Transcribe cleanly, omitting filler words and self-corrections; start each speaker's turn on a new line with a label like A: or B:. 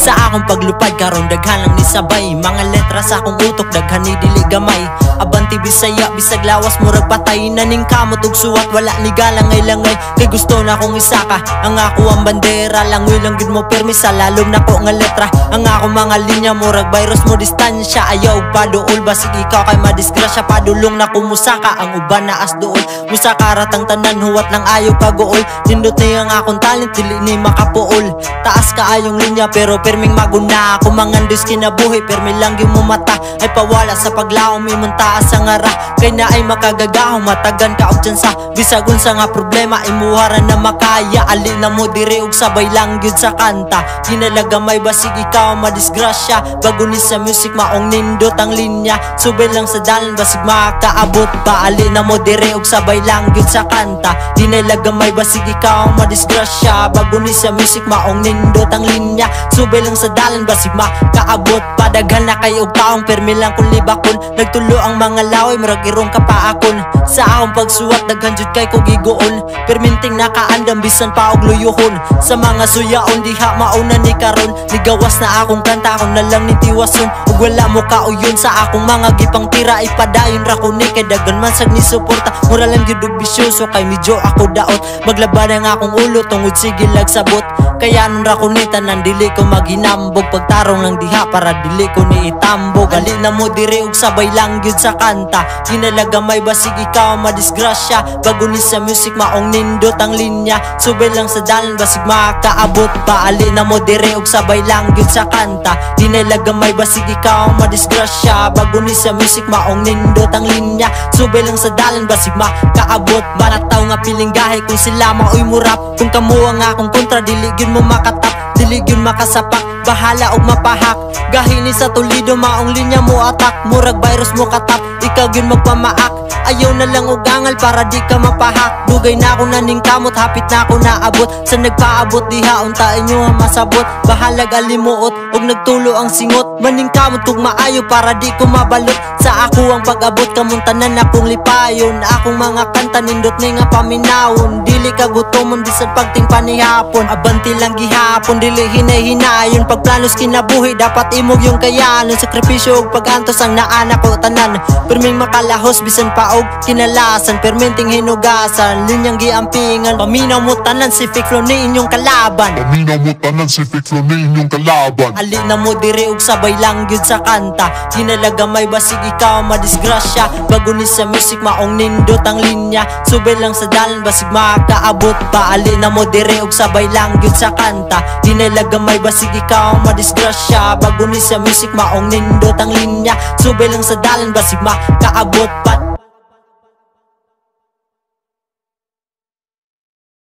A: Sa akong paglupad karon daghan lang ni sabay, mga letra sa akong utok daghan ni dili gamay. Abanti Bisaya bisag lawas murag patay, naning kamot ug suwat wala ni galangay-langay. Kay gusto na akong isaka ang ako ang bandera, langoy lang gid mo permi sa lalom nako nga letra. Ang ako mga linya murag virus mo distansya, ayaw paduol basig ikaw kay madisgrasya. Padulong na kumusaka ang uban na as duol, musaka ratang tanan huwat lang ayaw kagool. Nindot ni ang akong talent dili ni makapuol, taas ka ayong linya pero perming maguna. Ako mangandos kinabuhi permi lang yung mumata, ay pawala sa paglaom imong taas ang ara. Kay na ay makagagahong matagan ka og tsansa, bisag unsa nga problema imuharan na makaya. Ali na mo dire og sabay lang gyud sa kanta, ginalagamay basig ikaw madisgrasya. Bago ni sa music maong nindot ang linya, subay lang sa dalan basig makaabot pa. Ali na mo dire og sabay lang gyud sa kanta, ginalagamay basig ikaw madisgrasya. Bago ni sa music maong nindot ang linya, subay lang sa dalan basig makaabot pa. Daghan na kay og taong permi lang kung libakon, nagtulo ang mga laway murag irong kapaakon. Sa akong pagsuwat daghan jud kay ko gigoon, perminting nakaandam bisan pa og luyuhon. Sa mga suyaon diha mauna ni karon, nigawas na akong kanta akong nalang ni tiwason. Ug wala mo kauyon sa akong mga gipang tira, ipadayon ra ko ni kay daghan man sag ni suporta. Mura lang gyud og bisyoso kay medyo ako daot, maglaban ang akong ulo tungod sige lagsabot. Kaya nun ra ko ni tanan dili ko maghinambog, pagtarong lang diha para dili ko ni itambog. Ali na mo dire og sabay lang gyud sa kanta, ginalagamay basig ikaw madisgrasya. Bago ni sa music maong nindot ang linya, subay lang sa dalan basig makaabot pa. Ali na mo dire og sabay lang gyud sa kanta, ginalagamay basig ikaw madisgrasya. Bago ni sa music maong nindot ang linya, subay lang sa dalan basig makaabot. Manataw nga piling gahi kung sila maoy murap, kung kamo ang akong kontra dili gyud mo makatap, dili gyud makasapak, bahala og mapahak. Gahi ni sa Toledo maong linya mo atak, murag virus mo katap, ikaw gyud magpamaak. Ayaw na lang og angal para di ka mapahak, dugay na ako naning kamot, hapit na ako naabot. Sa nagpaabot diha unta inyo masabot, bahala galimuot og nagtulo ang singot. Maning kamot kung maayo para di ko mabalot, sa ako ang pag-abot kamuntanan akong lipayon. Akong mga kanta nindot ni nga paminawon, dili ka gutomon bisan pagting panihapon. Abanti lang gihapon dili hinay-hinayon, pagplanos kinabuhi dapat imog yung kayanon. Sakripisyo og pag-antos ang naanak ko tanan, perming makalahos bisan pa og kinalasan, perminting hinugasan, linyang giampingan. Paminaw mo tanan si Fiklo ni inyong kalaban,
B: paminaw mo tanan si Fiklo ni inyong kalaban.
A: Ali na mo dire og sabay lang gyud sa kanta, ginalagamay basig ikaw madisgrasya. Bago ni sa music maong nindot ang linya, subay lang sa dalan basig makaabot pa. Ali na mo dire og sabay lang gyud sa kanta, ginalagamay basig ikaw madisgrasya. Bago ni sa music maong nindot ang linya, subay lang sa dalan basig makaabot pa.